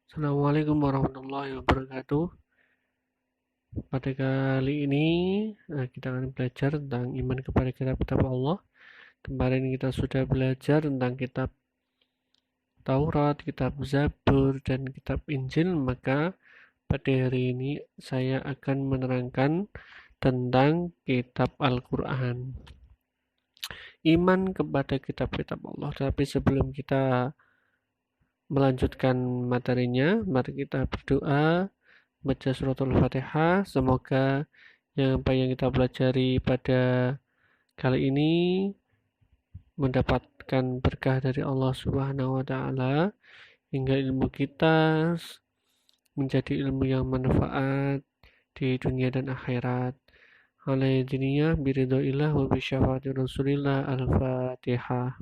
Assalamualaikum warahmatullahi wabarakatuh. Pada kali ini kita akan belajar tentang iman kepada kitab-kitab Allah. Kemarin kita sudah belajar tentang kitab Taurat, kitab Zabur, dan kitab Injil. Maka pada hari ini saya akan menerangkan tentang kitab Al-Quran. Iman kepada kitab-kitab Allah. Tapi sebelum kita melanjutkan materinya, mari kita berdoa, baca suratul Fatihah. Semoga apa yang kita pelajari pada kali ini mendapatkan berkah dari Allah Subhanahu wa taala hingga ilmu kita menjadi ilmu yang manfaat di dunia dan akhirat. Ala yadiniyah biridhoillah wa bisyafaati rasulillah. Al-Fatihah.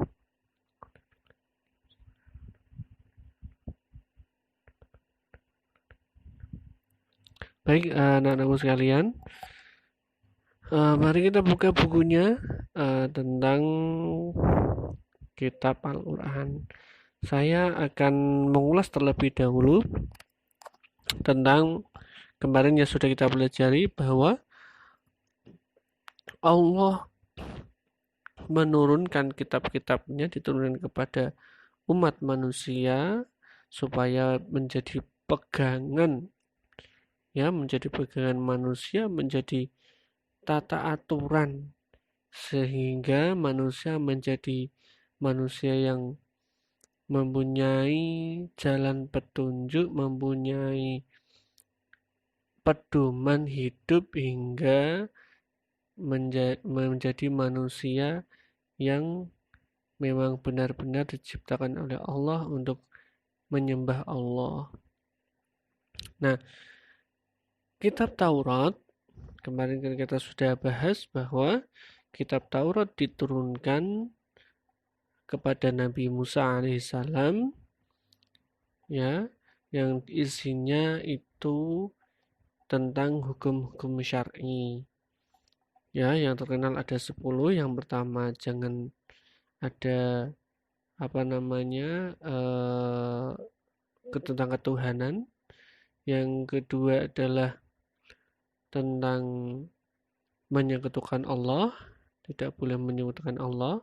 Baik, anak-anakku sekalian, mari kita buka bukunya tentang kitab Al-Quran. Saya akan mengulas terlebih dahulu tentang kemarin yang sudah kita pelajari bahwa Allah menurunkan kitab-kitabnya, diturunkan kepada umat manusia supaya menjadi pegangan, ya, menjadi pegangan manusia, menjadi tata aturan sehingga manusia menjadi manusia yang mempunyai jalan petunjuk, mempunyai pedoman hidup hingga menjadi manusia yang memang benar-benar diciptakan oleh Allah untuk menyembah Allah. Nah, kitab Taurat kemarin kan kita sudah bahas bahwa kitab Taurat diturunkan kepada Nabi Musa alaihissalam, ya, yang isinya itu tentang hukum-hukum syar'i. Ya, yang terkenal ada 10. Yang pertama, jangan ada tentang ketuhanan. Yang kedua adalah tentang menyekutukan Allah, tidak boleh menyekutukan Allah.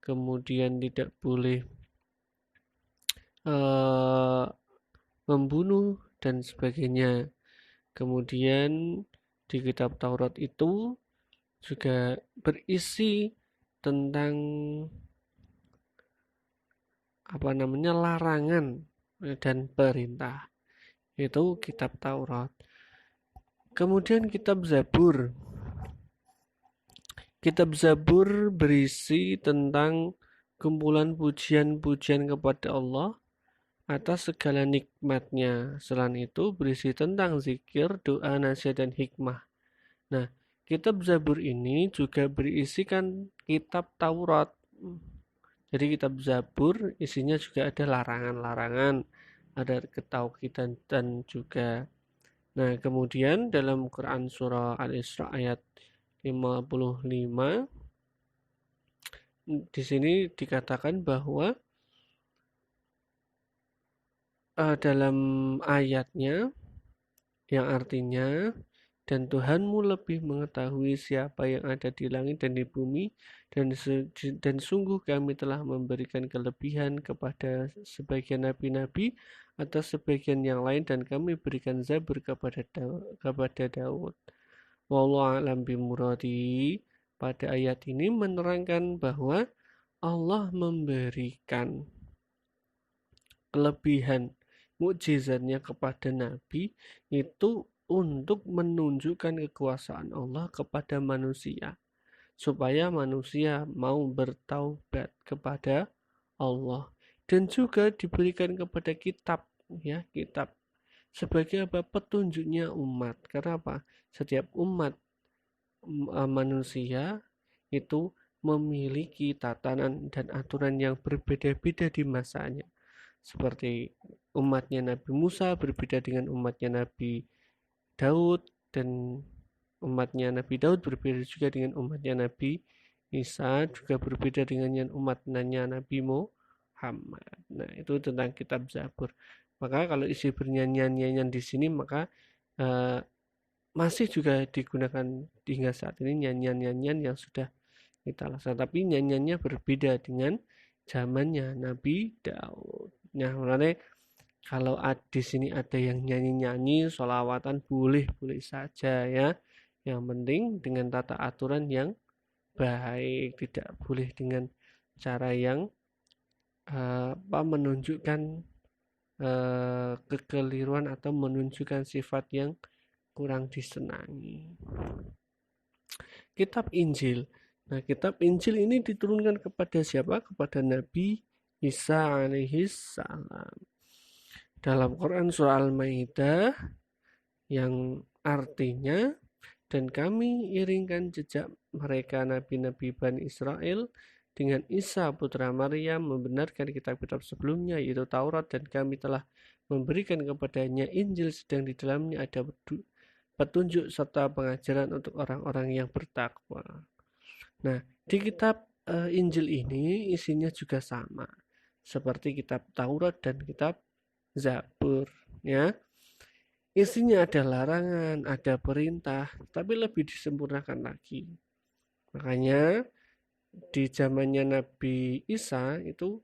Kemudian tidak boleh membunuh dan sebagainya. Kemudian di kitab Taurat itu juga berisi tentang larangan dan perintah. Itu kitab Taurat. Kemudian kitab Zabur. Kitab Zabur berisi tentang kumpulan pujian-pujian kepada Allah atas segala nikmatnya. Selain itu berisi tentang zikir, doa, nasihat, dan hikmah. Nah, kitab Zabur ini juga berisikan kitab Taurat. Jadi kitab Zabur isinya juga ada larangan-larangan, ada ketauhidan dan juga. Nah, kemudian dalam Quran surah Al-Isra ayat 55 di sini dikatakan bahwa dalam ayatnya yang artinya, dan Tuhanmu lebih mengetahui siapa yang ada di langit dan di bumi, dan sungguh kami telah memberikan kelebihan kepada sebagian nabi-nabi atas sebagian yang lain, dan kami berikan Zabur kepada Daud. Wallahu a'lam bimuradi. Pada ayat ini menerangkan bahwa Allah memberikan kelebihan mukjizatnya kepada Nabi itu untuk menunjukkan kekuasaan Allah kepada manusia, supaya manusia mau bertaubat kepada Allah, dan juga diberikan kepada kitab, ya, kitab sebagai apa, petunjuknya umat. Karena apa? Setiap umat manusia itu memiliki tatanan dan aturan yang berbeda-beda di masanya. Seperti umatnya Nabi Musa berbeda dengan umatnya Nabi Daud, dan umatnya Nabi Daud berbeda juga dengan umatnya Nabi Isa, juga berbeda dengan umatnya Nabi Muhammad. Nah, itu tentang kitab Zabur. Maka kalau isi bernyanyian-nyanyian di sini maka masih juga digunakan hingga saat ini nyanyian-nyanyian yang sudah kita laksanakan, tapi nyanyiannya berbeda dengan zamannya Nabi Daud. Nah, mulanya kalau di sini ada yang nyanyi-nyanyi, sholawatan boleh-boleh saja ya. Yang penting dengan tata aturan yang baik, tidak boleh dengan cara yang menunjukkan kekeliruan atau menunjukkan sifat yang kurang disenangi. Kitab Injil. Nah, kitab Injil ini diturunkan kepada siapa? Kepada Nabi Isa alaihi salam. Dalam Quran surah Al-Maidah yang artinya, dan kami iringkan jejak mereka nabi-nabi Bani Israel dengan Isa putra Maryam membenarkan kitab-kitab sebelumnya yaitu Taurat, dan kami telah memberikan kepadanya Injil sedang di dalamnya ada petunjuk serta pengajaran untuk orang-orang yang bertakwa. Nah, di kitab Injil ini isinya juga sama seperti kitab Taurat dan kitab Zabur, ya. Isinya ada larangan, ada perintah, tapi lebih disempurnakan lagi. Makanya di zamannya Nabi Isa itu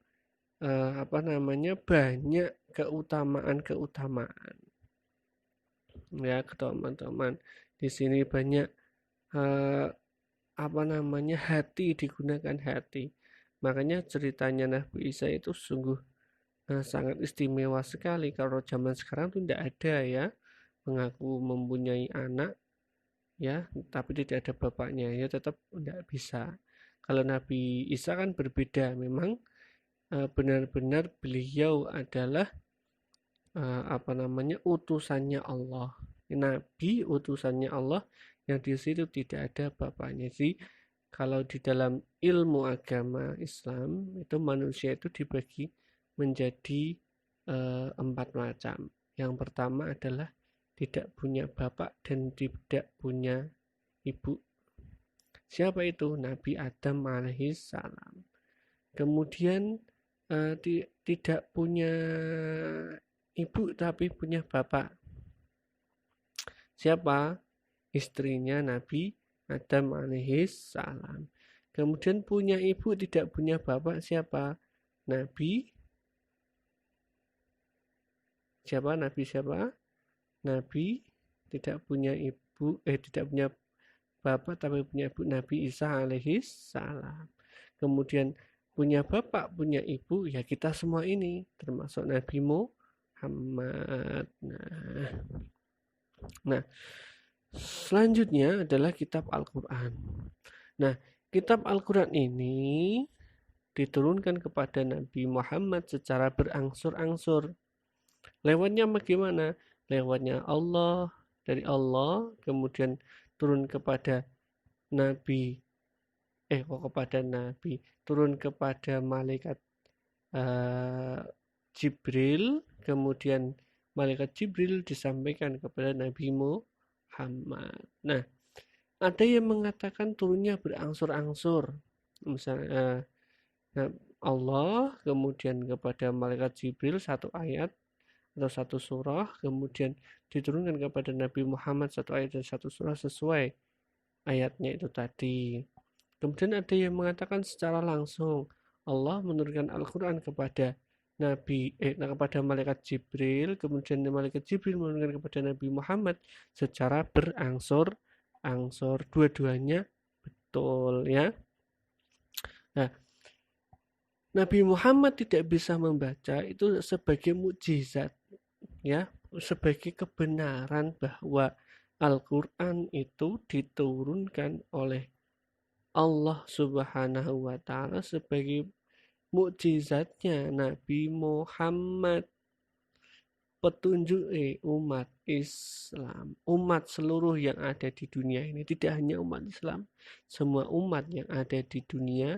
banyak keutamaan-keutamaan. Ya, teman-teman. Di sini banyak hati, digunakan hati. Makanya ceritanya Nabi Isa itu sungguh sangat istimewa sekali. Kalau zaman sekarang itu tidak ada ya, mengaku mempunyai anak ya, tapi tidak ada bapaknya ya, tetap tidak bisa. Kalau Nabi Isa kan berbeda, memang benar-benar beliau adalah utusannya Allah, Nabi utusannya Allah yang di situ tidak ada bapaknya. Jadi kalau di dalam ilmu agama Islam itu manusia itu dibagi menjadi 4 macam. Yang pertama adalah tidak punya bapak dan tidak punya ibu. Siapa itu? Nabi Adam alaihissalam. Kemudian tidak punya ibu tapi punya bapak. Siapa? Istrinya Nabi Adam alaihissalam. Kemudian punya ibu tidak punya bapak, siapa? Nabi siapa? Nabi tidak punya ibu, tidak punya bapak tapi punya ibu, Nabi Isa alaihissalam. Kemudian punya bapak, punya ibu, ya kita semua ini termasuk Nabi Muhammad. Nah, selanjutnya adalah kitab Al-Quran. Nah, kitab Al-Quran ini diturunkan kepada Nabi Muhammad secara berangsur-angsur. Lewatnya bagaimana? Lewatnya Allah, dari Allah, kemudian turun kepada Nabi, turun kepada malaikat Jibril, kemudian malaikat Jibril disampaikan kepada Nabi Muhammad. Nah, ada yang mengatakan turunnya berangsur-angsur. Misalnya Allah, kemudian kepada malaikat Jibril satu ayat atau satu surah, kemudian diturunkan kepada Nabi Muhammad satu ayat dan satu surah sesuai ayatnya itu tadi. Kemudian ada yang mengatakan secara langsung Allah menurunkan Al-Quran kepada kepada malaikat Jibril, kemudian malaikat Jibril menurunkan kepada Nabi Muhammad secara berangsur-angsur. Dua-duanya betul ya. Nah, Nabi Muhammad tidak bisa membaca itu sebagai mukjizat ya, sebagai kebenaran bahwa Al-Quran itu diturunkan oleh Allah Subhanahu wa Ta'ala sebagai mukjizatnya Nabi Muhammad, petunjuk umat Islam, umat seluruh yang ada di dunia ini, tidak hanya umat Islam, semua umat yang ada di dunia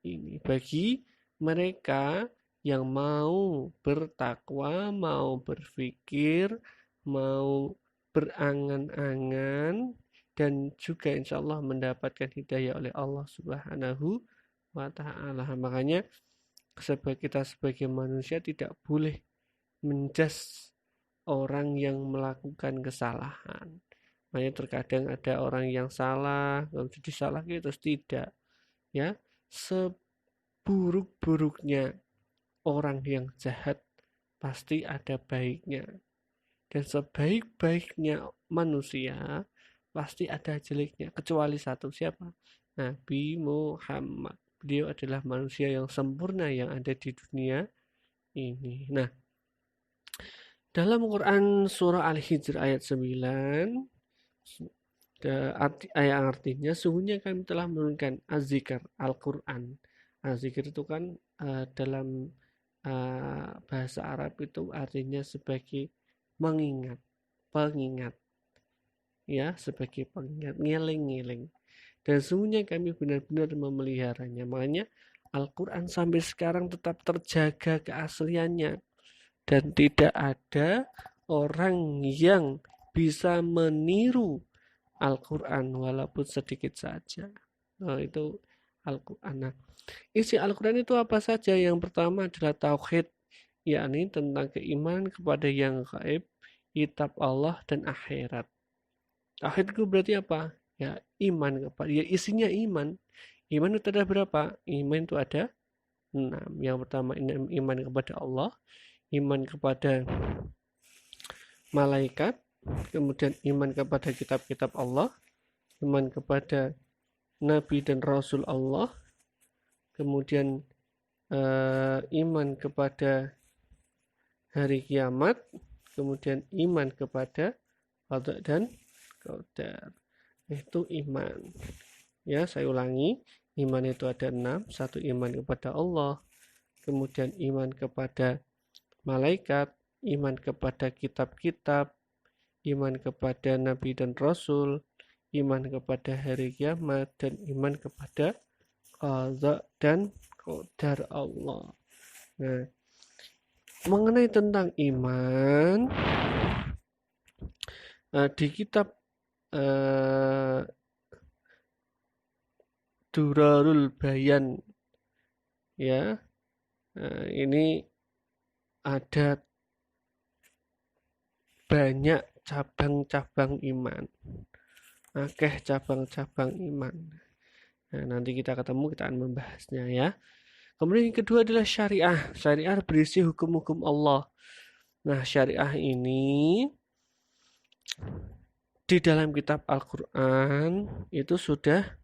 ini. Bagi mereka yang mau bertakwa, mau berpikir, mau berangan-angan, dan juga insya Allah mendapatkan hidayah oleh Allah Subhanahu wa Ta'ala. Makanya Sebab kita sebagai manusia tidak boleh menjas orang yang melakukan kesalahan. Makanya terkadang ada orang yang salah, lalu disalahkan terus tidak. Ya, seburuk-buruknya orang yang jahat pasti ada baiknya. Dan sebaik-baiknya manusia pasti ada jeleknya. Kecuali satu, siapa? Nabi Muhammad. Beliau adalah manusia yang sempurna yang ada di dunia ini. Nah, dalam Quran surah Al-Hijr ayat 9, ayat artinya sungguhnya kami telah menurunkan az-zikr Al-Quran. Az-zikr itu kan dalam bahasa Arab itu artinya sebagai mengingat, pengingat, ya, sebagai pengingat, ngeling-ngeling. Dan sungguhnya kami benar-benar memeliharanya. Makanya Al-Quran sampai sekarang tetap terjaga keasliannya. Dan tidak ada orang yang bisa meniru Al-Quran walaupun sedikit saja. Nah, itu Al-Quran. Nah, isi Al-Quran itu apa saja? Yang pertama adalah tauhid, yakni tentang keimanan kepada yang gaib, kitab Allah dan akhirat. Tauhid itu berarti apa? Ya, iman kepada, ya isinya iman. Iman itu ada berapa? Iman itu ada 6. Yang pertama iman kepada Allah, iman kepada malaikat, kemudian iman kepada kitab-kitab Allah, iman kepada nabi dan rasul Allah, kemudian iman kepada hari kiamat, kemudian iman kepada qada dan qadar. Itu iman. Ya, saya ulangi, iman itu ada 6. Satu, iman kepada Allah, kemudian iman kepada malaikat, iman kepada kitab-kitab, iman kepada nabi dan rasul, iman kepada hari kiamat, dan iman kepada qada dan qadar Allah. Nah, mengenai tentang iman, di kitab Durarul Bayan, ya, ini ada banyak cabang-cabang iman, akeh cabang-cabang iman. Nah, nanti kita ketemu, kita akan membahasnya, ya. Kemudian yang kedua adalah syariah. Syariah berisi hukum-hukum Allah. Nah, syariah ini di dalam kitab Al-Quran itu sudah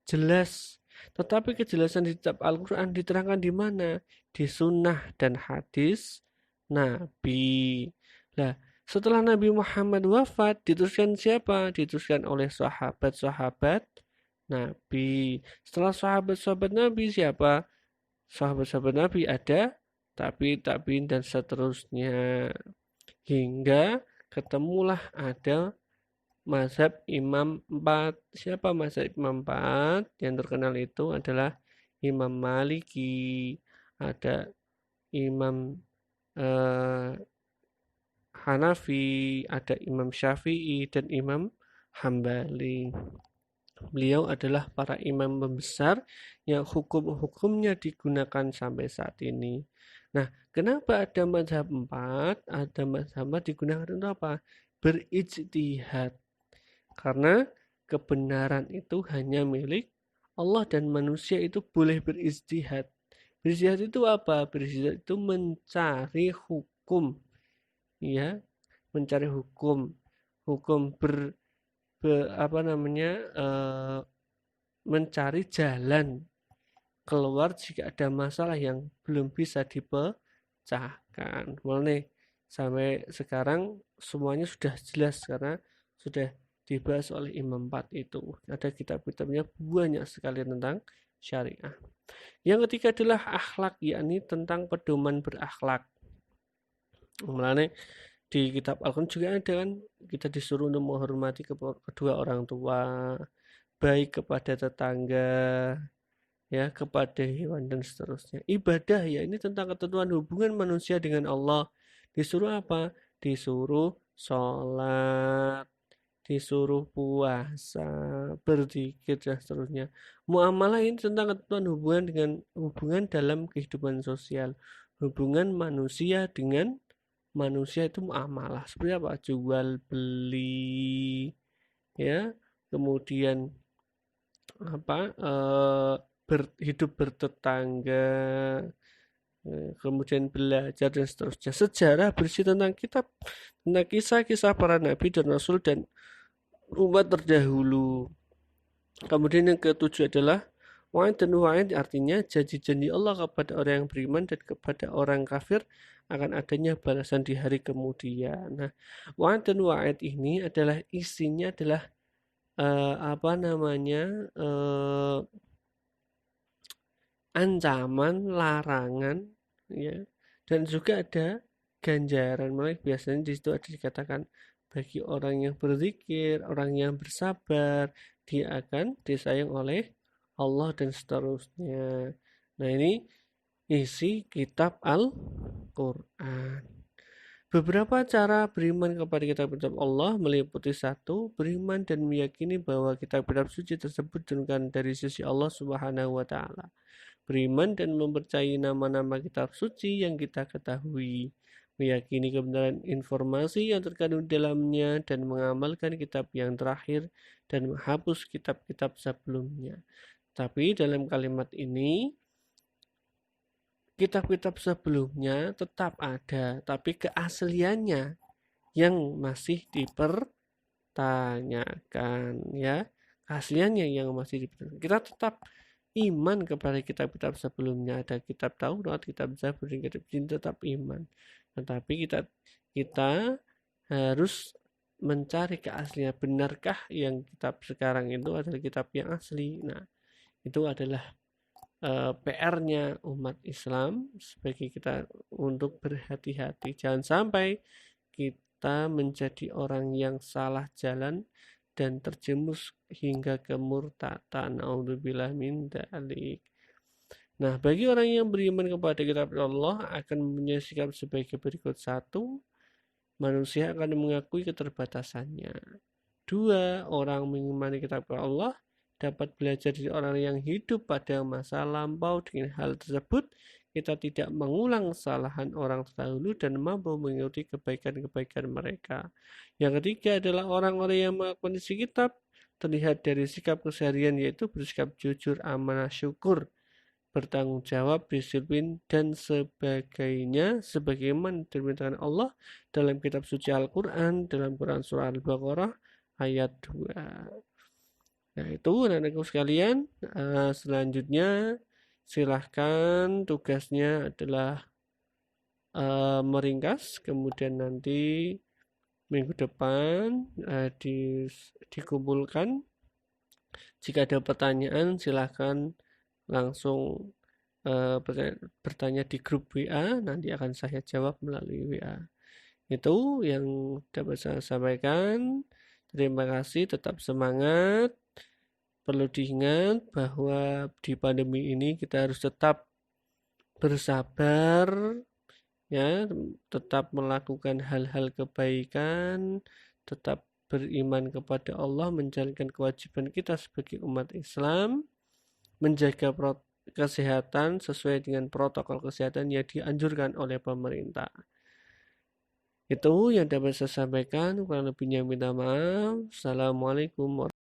jelas. Tetapi kejelasan di kitab Al-Quran diterangkan di mana? Di sunnah dan hadis Nabi. Nah, setelah Nabi Muhammad wafat, diteruskan siapa? Diteruskan oleh sahabat-sahabat Nabi. Setelah sahabat-sahabat Nabi siapa? Sahabat-sahabat Nabi ada tabi'in dan seterusnya. Hingga ketemulah ada mazhab Imam 4. Siapa mazhab Imam 4? Yang terkenal itu adalah Imam Maliki, ada Imam Hanafi, ada Imam Syafi'i, dan Imam Hambali. Beliau adalah para imam besar yang hukum-hukumnya digunakan sampai saat ini. Nah, kenapa ada mazhab 4? Ada mazhab 4 digunakan untuk apa? Berijtihad. Karena kebenaran itu hanya milik Allah dan manusia itu boleh berijtihad. Berijtihad itu apa? Berijtihad itu mencari hukum, ya, mencari hukum mencari jalan keluar jika ada masalah yang belum bisa dipecahkan. Mulai sampai sekarang semuanya sudah jelas karena sudah dibahas oleh Imam 4 itu. Ada kitab-kitabnya banyak sekali tentang syariah. Yang ketiga adalah akhlak, yakni tentang pedoman berakhlak. Mulai di kitab Al-Quran juga ada kan, kita disuruh untuk menghormati kedua orang tua, baik kepada tetangga, ya, kepada hewan dan seterusnya. Ibadah, ya, ini tentang ketentuan hubungan manusia dengan Allah. Disuruh apa? Disuruh sholat, disuruh puasa, berzikir dan seterusnya. Muamalah ini tentang ketentuan hubungan dalam kehidupan sosial, hubungan manusia dengan manusia itu muamalah. Seperti apa? Jual beli, ya, kemudian apa? Hidup bertetangga, kemudian belajar dan seterusnya. Sejarah bersih tentang tentang kisah-kisah para nabi dan rasul dan umat terdahulu. Kemudian yang ketujuh adalah wa'id dan wa'id, artinya janji-janji Allah kepada orang yang beriman dan kepada orang kafir akan adanya balasan di hari kemudian. Nah, wa'id dan wa'id ini adalah isinya adalah apa namanya, ancaman, larangan, ya, dan juga ada ganjaran. Mulai biasanya di situ ada dikatakan bagi orang yang berzikir, orang yang bersabar, dia akan disayang oleh Allah dan seterusnya. Nah, ini isi kitab Al-Quran. Beberapa cara beriman kepada kitab-kitab Allah meliputi: satu, beriman dan meyakini bahwa kitab-kitab suci tersebut diturunkan dari sisi Allah Subhanahu wa taala. Beriman dan mempercayai nama-nama kitab suci yang kita ketahui, meyakini kebenaran informasi yang terkandung di dalamnya dan mengamalkan kitab yang terakhir dan menghapus kitab-kitab sebelumnya. Tapi dalam kalimat ini, kitab-kitab sebelumnya tetap ada, tapi keasliannya yang masih dipertanyakan, ya. Keasliannya yang masih dipertanyakan. Kita tetap iman kepada kitab-kitab sebelumnya, ada kitab Taurat, kitab Zabur, kitab Injil, tetap iman. Tetapi kita harus mencari keaslian, benarkah yang kitab sekarang itu adalah kitab yang asli. Nah, itu adalah PR-nya umat Islam sebagai kita untuk berhati-hati. Jangan sampai kita menjadi orang yang salah jalan dan terjerumus hingga kemurtatan. Naudzubillah min dzalik. Nah, bagi orang yang beriman kepada kitab Allah akan mempunyai sikap sebagai berikut. Satu, manusia akan mengakui keterbatasannya. Dua, orang mengimani kitab Allah dapat belajar dari orang yang hidup pada masa lampau. Dengan hal tersebut, kita tidak mengulang kesalahan orang terdahulu dan mampu mengikuti kebaikan-kebaikan mereka. Yang ketiga adalah orang-orang yang mengakui isi kitab terlihat dari sikap keseharian, yaitu bersikap jujur, amanah, syukur, bertanggung jawab, disiplin, dan sebagainya, sebagaimana diperintahkan Allah dalam kitab suci Al-Quran, dalam Quran Surah Al-Baqarah ayat 2. Nah, itu anak-anakku sekalian. Selanjutnya silahkan, tugasnya adalah meringkas, kemudian nanti minggu depan dikumpulkan. Jika ada pertanyaan silahkan langsung bertanya di grup WA, nanti akan saya jawab melalui WA. Itu yang dapat saya sampaikan. Terima kasih, tetap semangat. Perlu diingat bahwa di pandemi ini kita harus tetap bersabar, ya, tetap melakukan hal-hal kebaikan, tetap beriman kepada Allah, menjalankan kewajiban kita sebagai umat Islam, menjaga kesehatan sesuai dengan protokol kesehatan yang dianjurkan oleh pemerintah. Itu yang dapat saya sampaikan, kurang lebihnya minta maaf. Assalamualaikum warahmatullahi wabarakatuh.